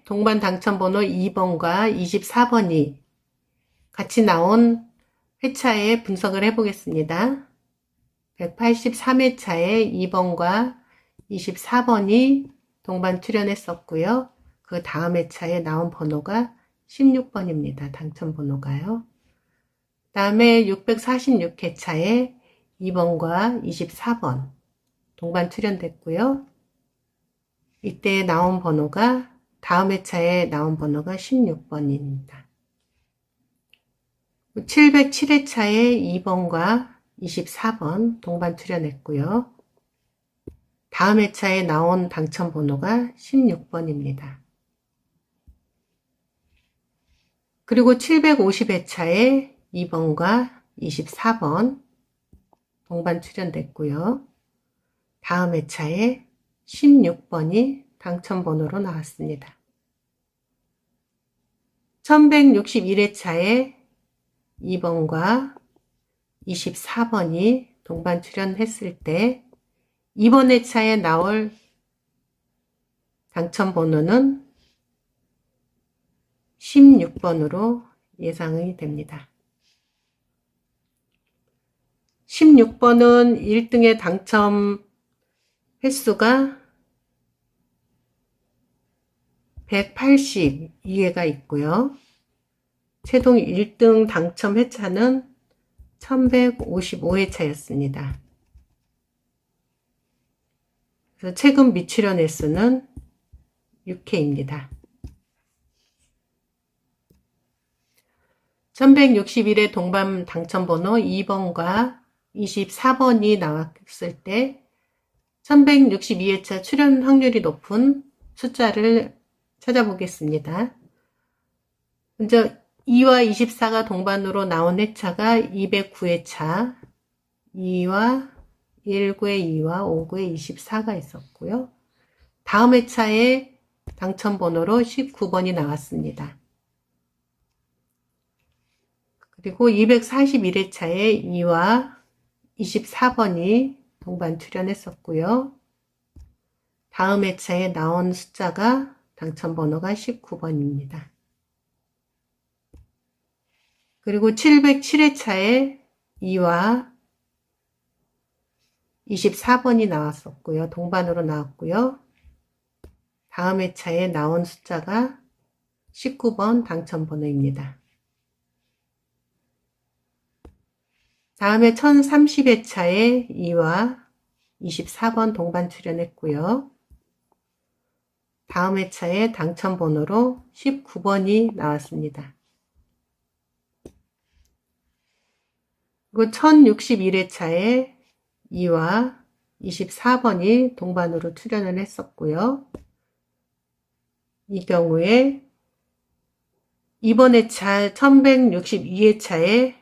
동반 당첨번호 2번과 24번이 같이 나온 회차에 분석을 해보겠습니다. 183회차에 2번과 24번이 동반 출연했었고요. 그 다음 회차에 나온 번호가 16번입니다. 당첨번호가요. 다음에 646회차에 2번과 24번 동반 출연됐고요. 이때 나온 번호가 다음 회차에 나온 번호가 16번입니다. 707회차에 2번과 24번 동반 출연했고요. 다음 회차에 나온 당첨번호가 16번입니다. 그리고 750회차에 2번과 24번 동반 출연됐고요. 다음 회차에 16번이 당첨번호로 나왔습니다. 1161회차에 2번과 24번이 동반 출연했을 때 이번 회차에 나올 당첨번호는 16번으로 예상이 됩니다. 16번은 1등의 당첨 횟수가 182회가 있고요. 최종 1등 당첨 회차는 1155회차였습니다. 그래서 최근 미출연 횟수는 6회입니다. 1161회 동반 당첨번호 2번과 24번이 나왔을 때 1162회차 출연 확률이 높은 숫자를 찾아보겠습니다. 먼저 2와 24가 동반으로 나온 회차가 209회차, 2와 19의 2와 59의 24가 있었고요. 다음 회차에 당첨번호로 19번이 나왔습니다. 그리고 241회차에 2와 24번이 동반 출연했었고요. 다음 회차에 나온 숫자가 당첨번호가 19번입니다. 그리고 707회차에 2와 24번이 나왔었고요. 동반으로 나왔고요. 다음 회차에 나온 숫자가 19번 당첨번호입니다. 다음에 1030회차에 2와 24번 동반 출연했고요. 다음 회차에 당첨번호로 19번이 나왔습니다. 그리고 1061회차에 2와 24번이 동반으로 출연을 했었고요. 이 경우에 이번 회차 1162회차에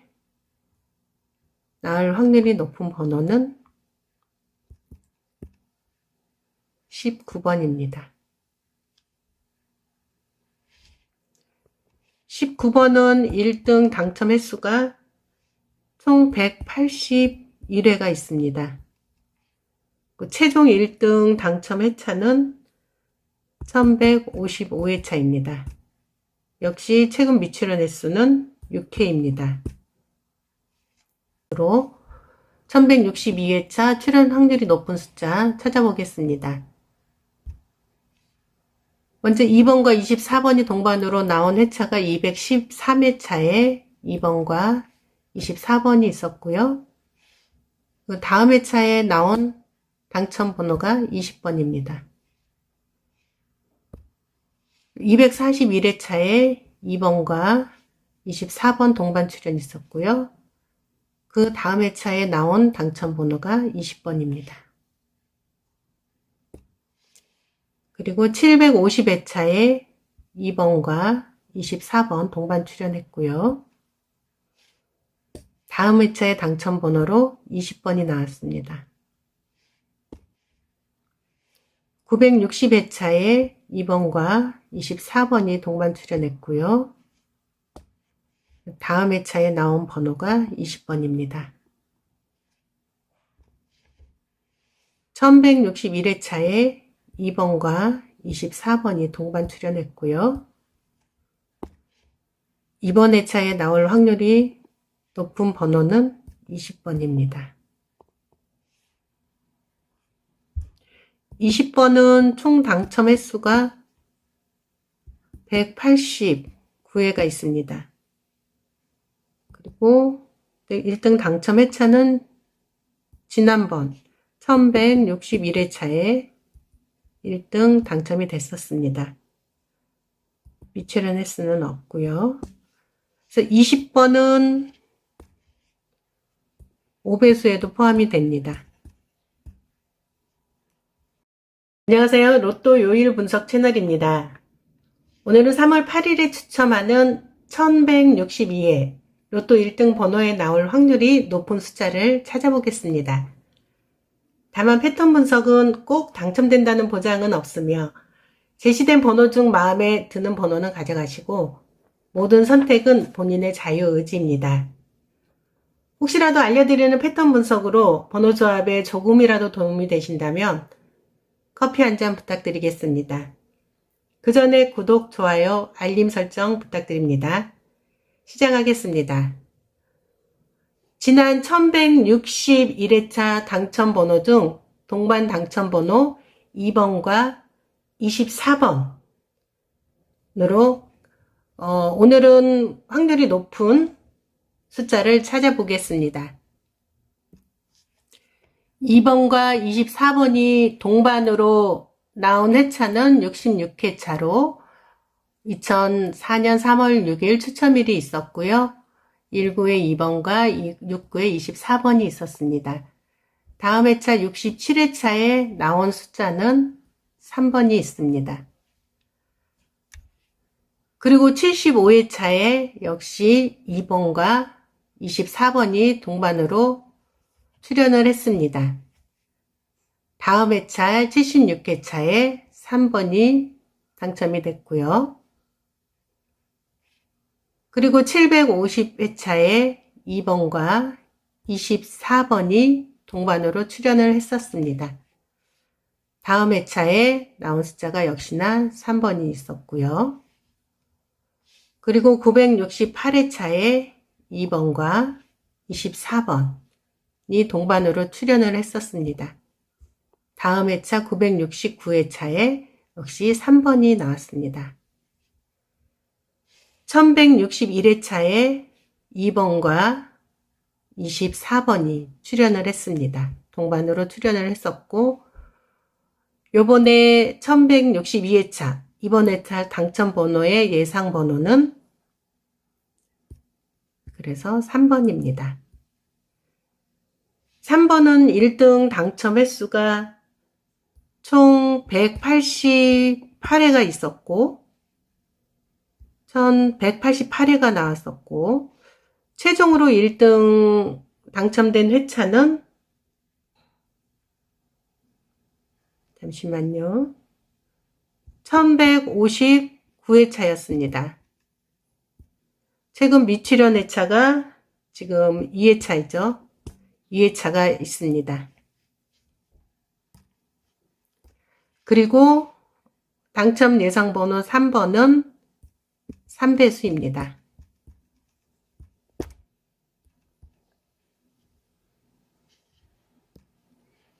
나올 확률이 높은 번호는 19번입니다. 19번은 1등 당첨 횟수가 총 181회가 있습니다. 최종 1등 당첨 회차는 1155회차입니다. 역시 최근 미출연 횟수는 6회입니다. 1162회차 출연 확률이 높은 숫자 찾아보겠습니다. 먼저 2번과 24번이 동반으로 나온 회차가 213회차에 2번과 24번이 있었고요. 그 다음 회차에 나온 당첨번호가 20번입니다. 241회차에 2번과 24번 동반 출연이 있었고요. 그 다음 회차에 나온 당첨번호가 20번입니다. 그리고 750회차에 2번과 24번 동반 출연했고요. 다음 회차의 당첨번호로 20번이 나왔습니다. 960회차에 2번과 24번이 동반 출연했고요. 다음 회차에 나온 번호가 20번입니다. 1161회차에 2번과 24번이 동반 출연했고요. 이번 회차에 나올 확률이 높은 번호는 20번입니다. 20번은 총 당첨 횟수가 189회가 있습니다. 그리고 1등 당첨 회차는 지난번 1161회차에 1등 당첨이 됐었습니다. 미출연 횟수는 없고요. 그래서 20번은 5배수에도 포함이 됩니다. 안녕하세요. 로또 요일 분석 채널입니다. 오늘은 3월 8일에 추첨하는 1162회 로또 1등 번호에 나올 확률이 높은 숫자를 찾아보겠습니다. 다만 패턴 분석은 꼭 당첨된다는 보장은 없으며 제시된 번호 중 마음에 드는 번호는 가져가시고 모든 선택은 본인의 자유의지입니다. 혹시라도 알려드리는 패턴 분석으로 번호 조합에 조금이라도 도움이 되신다면 커피 한 잔 부탁드리겠습니다. 그 전에 구독, 좋아요, 알림 설정 부탁드립니다. 시작하겠습니다. 지난 1161회차 당첨번호 중 동반 당첨번호 2번과 24번으로 오늘은 확률이 높은 숫자를 찾아보겠습니다. 2번과 24번이 동반으로 나온 회차는 66회차로 2004년 3월 6일 추첨일이 있었고요. 1구에 2번과 6구에 24번이 있었습니다. 다음 회차 67회차에 나온 숫자는 3번이 있습니다. 그리고 75회차에 역시 2번과 24번이 동반으로 출연을 했습니다. 다음 회차 76회차에 3번이 당첨이 됐고요. 그리고 750회차에 2번과 24번이 동반으로 출연을 했었습니다. 다음 회차에 나온 숫자가 역시나 3번이 있었고요. 그리고 968회차에 2번과 24번이 동반으로 출연을 했었습니다. 다음 회차 969회차에 역시 3번이 나왔습니다. 1161회차에 2번과 24번이 출연을 했습니다. 동반으로 출연을 했었고 요번에 1162회차 이번 회차 당첨 번호의 예상 번호는 그래서 3번입니다. 3번은 1등 당첨 횟수가 총 188회가 있었고 1188회가 나왔었고 최종으로 1등 당첨된 회차는 잠시만요. 1159회차였습니다. 최근 미출연 회차가 지금 2회차이죠. 2회차가 있습니다. 그리고 당첨 예상 번호 3번은 3배수입니다.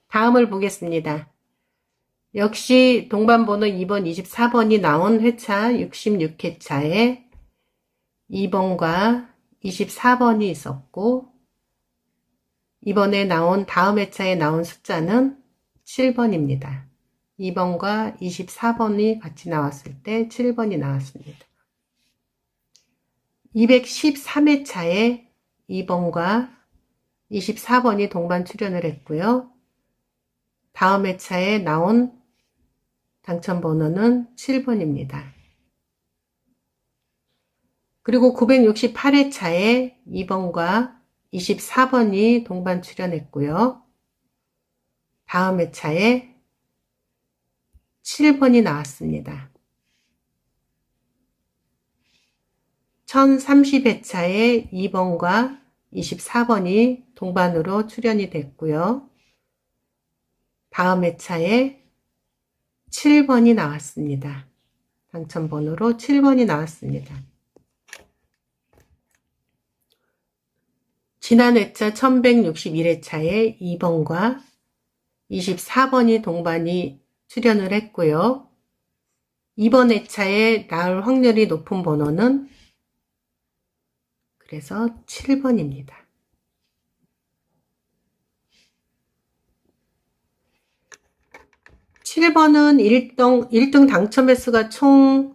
다음을 보겠습니다. 역시 동반번호 2번, 24번이 나온 회차 66회차에 2번과 24번이 있었고 이번에 나온 다음 회차에 나온 숫자는 7번입니다. 2번과 24번이 같이 나왔을 때 7번이 나왔습니다. 213회차에 2번과 24번이 동반 출연을 했고요. 다음 회차에 나온 당첨 번호는 7번입니다. 그리고 968회차에 2번과 24번이 동반 출연했고요. 다음 회차에 7번이 나왔습니다. 1030회차에 2번과 24번이 동반으로 출연이 됐고요. 다음 회차에 7번이 나왔습니다. 당첨번호로 7번이 나왔습니다. 지난 회차 1161회차에 2번과 24번이 동반이 출연을 했고요. 이번 회차에 나올 확률이 높은 번호는 그래서 7번입니다. (7번은) 1등 당첨 횟수가 총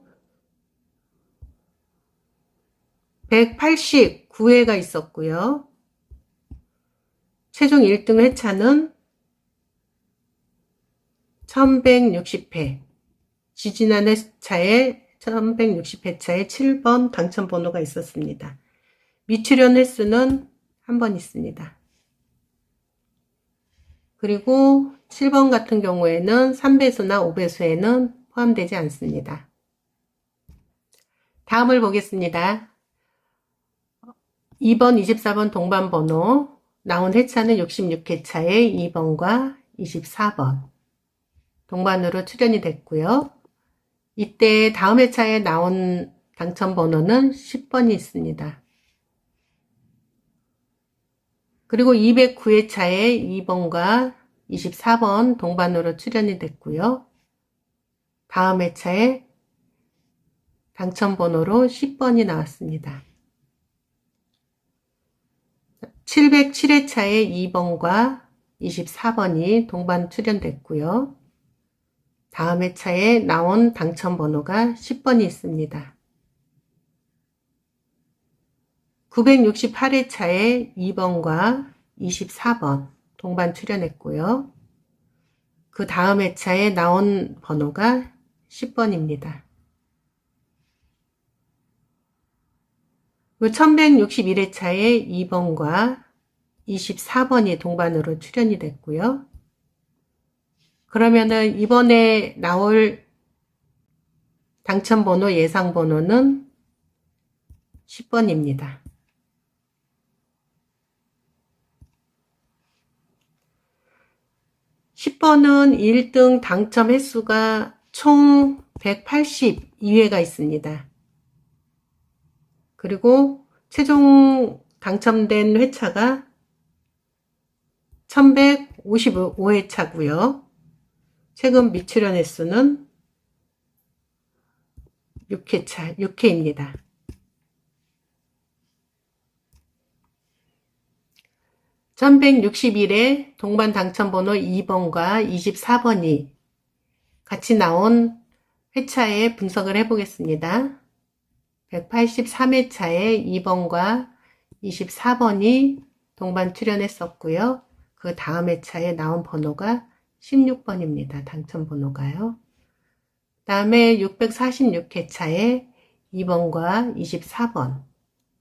189회가 있었고요. 최종 1등 회차는 1160회. 지지난 회차에 1160회차에 7번 당첨 번호가 있었습니다. 미출연 횟수는 한 번 있습니다. 그리고 7번 같은 경우에는 3배수나 5배수에는 포함되지 않습니다. 다음을 보겠습니다. 2번, 24번 동반 번호 나온 회차는 66회차에 2번과 24번 동반으로 출연이 됐고요. 이때 다음 회차에 나온 당첨 번호는 10번이 있습니다. 그리고 209회차에 2번과 24번 동반으로 출연이 됐고요. 다음 회차에 당첨 번호로 10번이 나왔습니다. 707회차에 2번과 24번이 동반 출연됐고요. 다음 회차에 나온 당첨 번호가 10번이 있습니다. 968회차에 2번과 24번 동반 출연했고요. 그 다음 회차에 나온 번호가 10번입니다. 1161회차에 2번과 24번이 동반으로 출연이 됐고요. 그러면은 이번에 나올 당첨번호 예상번호는 10번입니다. 10번은 1등 당첨 횟수가 총 182회가 있습니다. 그리고 최종 당첨된 회차가 1155회차고요. 최근 미출연 횟수는 6회입니다. 1161회 동반 당첨번호 2번과 24번이 같이 나온 회차에 분석을 해보겠습니다. 183회차에 2번과 24번이 동반 출연했었고요. 그 다음 회차에 나온 번호가 16번입니다. 당첨 번호가요. 그 다음에 646회차에 2번과 24번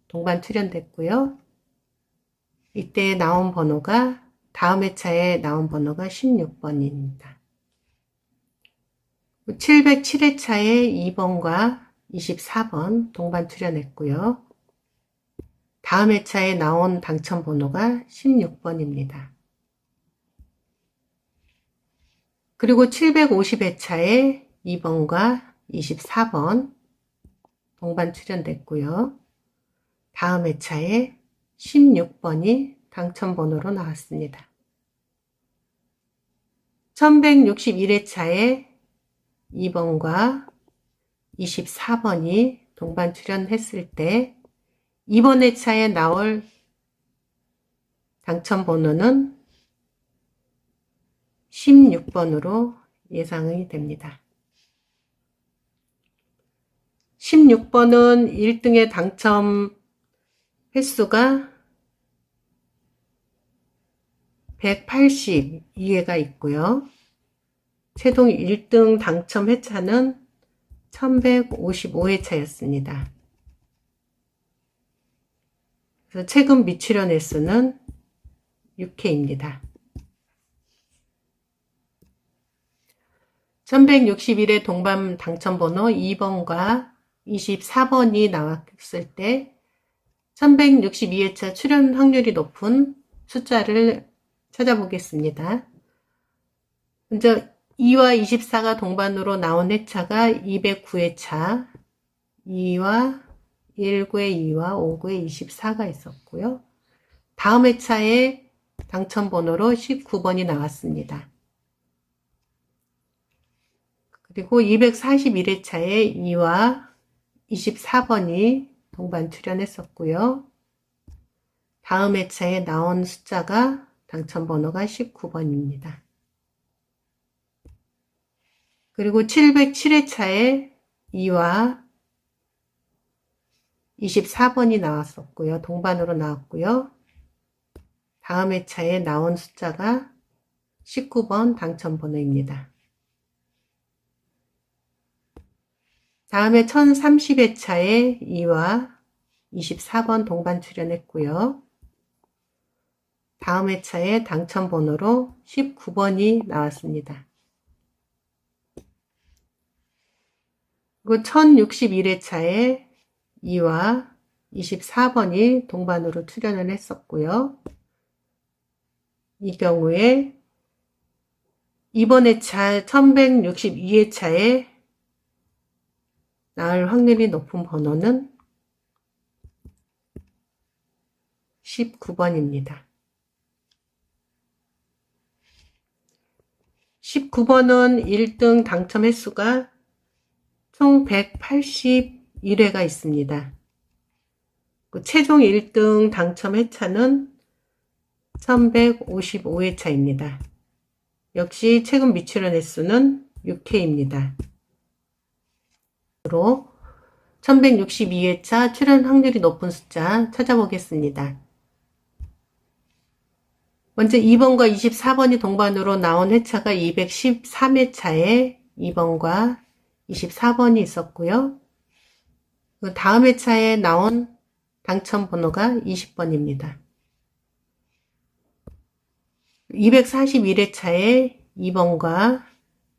동반 출연됐고요. 이때 나온 번호가 다음 회차에 나온 번호가 16번입니다. 707회차에 2번과 24번 동반 출연했고요. 다음 회차에 나온 당첨 번호가 16번입니다. 그리고 750회차에 2번과 24번 동반 출연됐고요. 다음 회차에 16번이 당첨 번호로 나왔습니다. 1161회차에 2번과 24번이 동반 출연했을 때 이번 회차에 나올 당첨 번호는 16번으로 예상이 됩니다. 16번은 1등의 당첨 횟수가 182회가 있고요. 최종 1등 당첨 회차는 1155회차였습니다. 그래서 최근 미출연 횟수는 6회입니다. 1161회 동반 당첨번호 2번과 24번이 나왔을 때 1162회차 출연 확률이 높은 숫자를 찾아보겠습니다. 먼저 2와 24가 동반으로 나온 회차가 209회차, 2와 19의 2와 59의 24가 있었고요. 다음 회차에 당첨번호로 19번이 나왔습니다. 그리고 241회차에 2와 24번이 동반 출연했었고요. 다음 회차에 나온 숫자가 당첨번호가 19번입니다. 그리고 707회차에 2와 24번이 나왔었고요. 동반으로 나왔고요. 다음 회차에 나온 숫자가 19번 당첨번호입니다. 다음에 1030회차에 2와 24번 동반 출연했고요. 다음 회차에 당첨번호로 19번이 나왔습니다. 그리고 1061회차에 2와 24번이 동반으로 출연을 했었고요. 이 경우에 이번 회차 1162회차에 나올 확률이 높은 번호는 19번입니다. 19번은 1등 당첨 횟수가 총 181회가 있습니다. 최종 1등 당첨 회차는 1155회차입니다. 역시 최근 미출연 횟수는 6회입니다. 1162회차 출연 확률이 높은 숫자 찾아보겠습니다. 먼저 2번과 24번이 동반으로 나온 회차가 213회차에 2번과 24번이 있었고요. 그 다음 회차에 나온 당첨번호가 20번입니다. 241회차에 2번과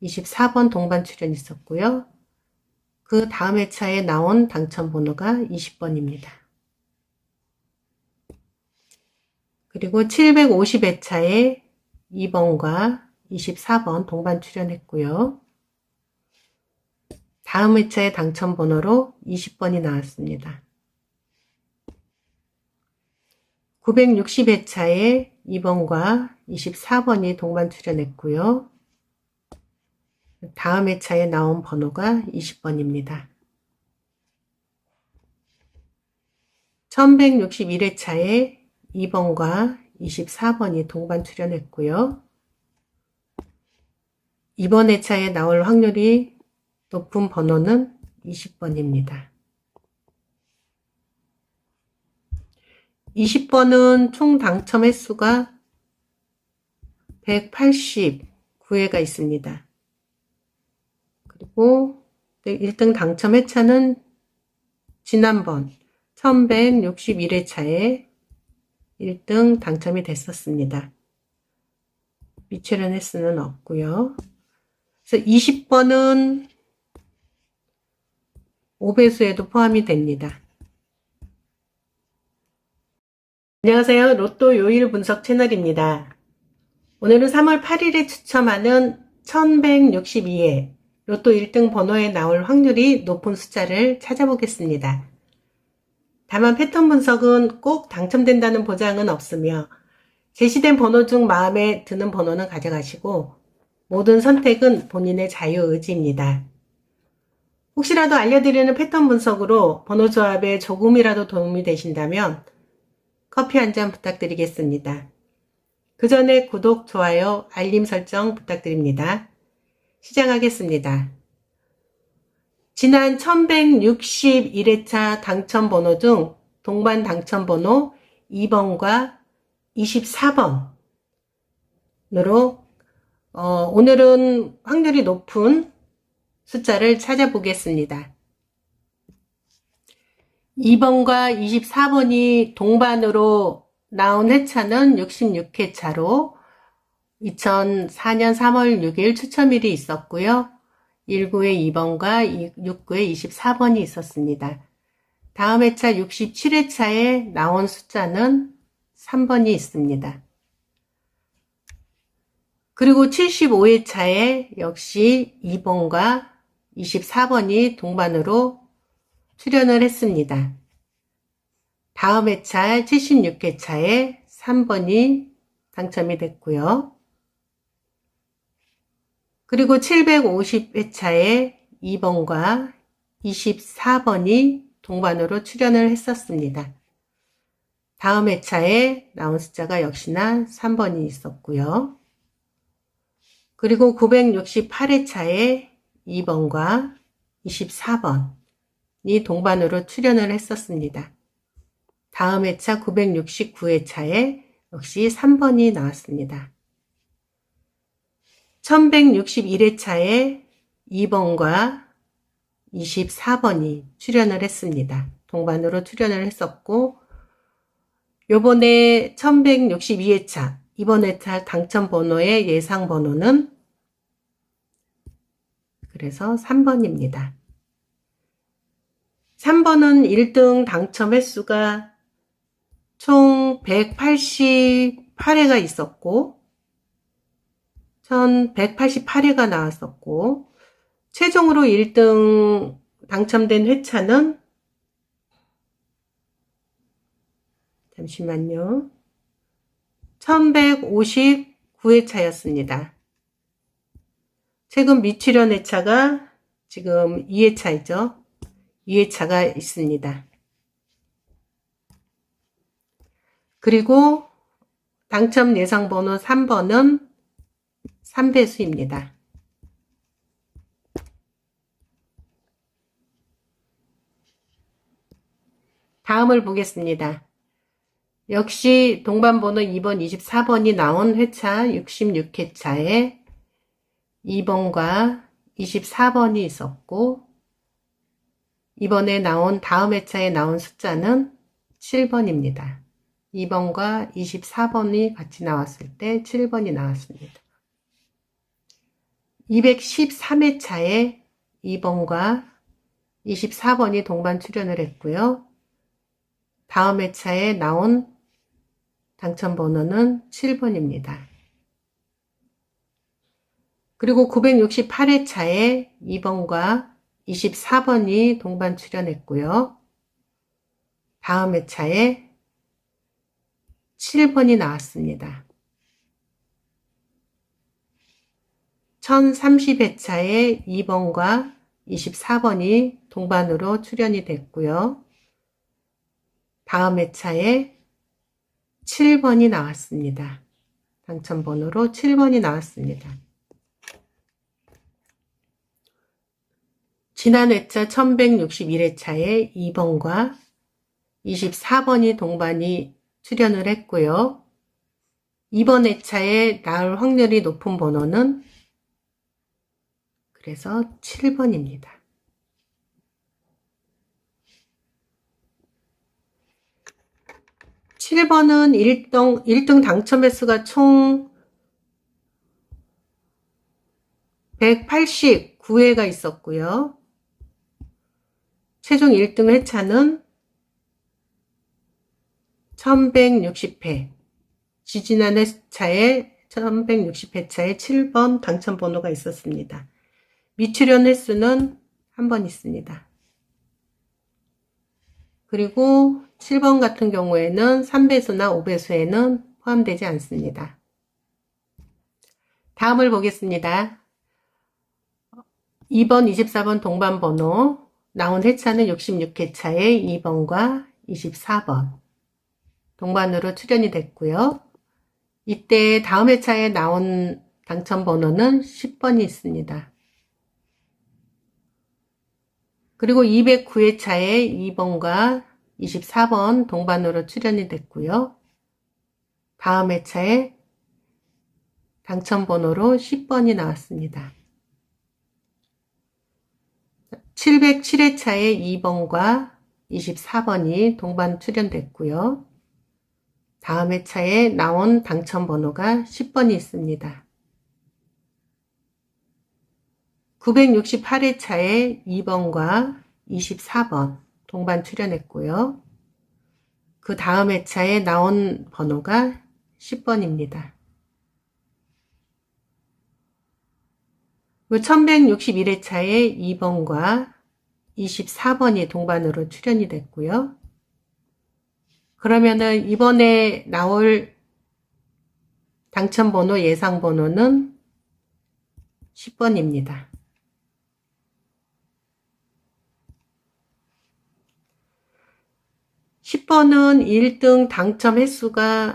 24번 동반 출연이 있었고요. 그 다음 회차에 나온 당첨번호가 20번입니다. 그리고 750회차에 2번과 24번 동반 출연했고요. 다음 회차의 당첨번호로 20번이 나왔습니다. 960회차에 2번과 24번이 동반 출연했고요. 다음 회차에 나온 번호가 20번입니다. 1161회차에 2번과 24번이 동반 출연했고요. 이번 회차에 나올 확률이 높은 번호는 20번입니다. 20번은 총 당첨 횟수가 189회가 있습니다. 그리고 1등 당첨 회차는 지난번 1161회차에 1등 당첨이 됐었습니다. 미출연 횟수는 없고요. 그래서 20번은 5배수에도 포함이 됩니다. 안녕하세요. 로또 요일 분석 채널입니다. 오늘은 3월 8일에 추첨하는 1162회 로또 1등 번호에 나올 확률이 높은 숫자를 찾아보겠습니다. 다만 패턴 분석은 꼭 당첨된다는 보장은 없으며 제시된 번호 중 마음에 드는 번호는 가져가시고 모든 선택은 본인의 자유의지입니다. 혹시라도 알려드리는 패턴 분석으로 번호 조합에 조금이라도 도움이 되신다면 커피 한 잔 부탁드리겠습니다. 그 전에 구독, 좋아요, 알림 설정 부탁드립니다. 시작하겠습니다. 지난 1161회차 당첨번호 중 동반 당첨번호 2번과 24번으로 오늘은 확률이 높은 숫자를 찾아보겠습니다. 2번과 24번이 동반으로 나온 회차는 66회차로 2004년 3월 6일 추첨일이 있었고요. 19회 2번과 69회 24번이 있었습니다. 다음 회차 67회차에 나온 숫자는 3번이 있습니다. 그리고 75회차에 역시 2번과 24번이 동반으로 출연을 했습니다. 다음 회차 76회차에 3번이 당첨이 됐고요. 그리고 750회차에 2번과 24번이 동반으로 출연을 했었습니다. 다음 회차에 나온 숫자가 역시나 3번이 있었고요. 그리고 968회차에 2번과 24번이 동반으로 출연을 했었습니다. 다음 회차 969회차에 역시 3번이 나왔습니다. 1161회차에 2번과 24번이 출연을 했습니다. 동반으로 출연을 했었고, 요번에 1162회차, 이번 회차 당첨 번호의 예상 번호는 그래서 3번입니다. 3번은 1등 당첨 횟수가 총 188회가 있었고, 1188회가 나왔었고, 최종으로 1등 당첨된 회차는 잠시만요. 1159회차였습니다. 최근 미출연 회차가 지금 2회차이죠. 2회차가 있습니다. 그리고 당첨 예상 번호 3번은 3배수입니다. 다음을 보겠습니다. 역시 동반번호 2번, 24번이 나온 회차 66회차에 2번과 24번이 있었고, 이번에 나온 다음 회차에 나온 숫자는 7번입니다. 2번과 24번이 같이 나왔을 때 7번이 나왔습니다. 213회차에 2번과 24번이 동반 출연을 했고요. 다음 회차에 나온 당첨 번호는 7번입니다. 그리고 968회차에 2번과 24번이 동반 출연했고요. 다음 회차에 7번이 나왔습니다. 1030회차에 2번과 24번이 동반으로 출연이 됐고요. 다음 회차에 7번이 나왔습니다. 당첨번호로 7번이 나왔습니다. 지난 회차 1161회차에 2번과 24번이 동반이 출연을 했고요. 이번 회차에 나올 확률이 높은 번호는 그래서 7번입니다. (7번은) 1등 당첨 횟수가 총 189회가 있었고요. 최종 1등 회차는 1160회. 지지난 회차에 1160회차에 7번 당첨 번호가 있었습니다. 미출연 횟수는 한 번 있습니다. 그리고 7번 같은 경우에는 3배수나 5배수에는 포함되지 않습니다. 다음을 보겠습니다. 2번, 24번 동반 번호 나온 회차는 66회차에 2번과 24번 동반으로 출연이 됐고요. 이때 다음 회차에 나온 당첨 번호는 10번이 있습니다. 그리고 209회차에 2번과 24번 동반으로 출연이 됐고요. 다음 회차에 당첨 번호로 10번이 나왔습니다. 707회차에 2번과 24번이 동반 출연됐고요. 다음 회차에 나온 당첨 번호가 10번이 있습니다. 968회차에 2번과 24번 동반 출연했고요. 그 다음 회차에 나온 번호가 10번입니다. 1161회차에 2번과 24번이 동반으로 출연이 됐고요. 그러면은 이번에 나올 당첨번호 예상번호는 10번입니다. 10번은 1등 당첨 횟수가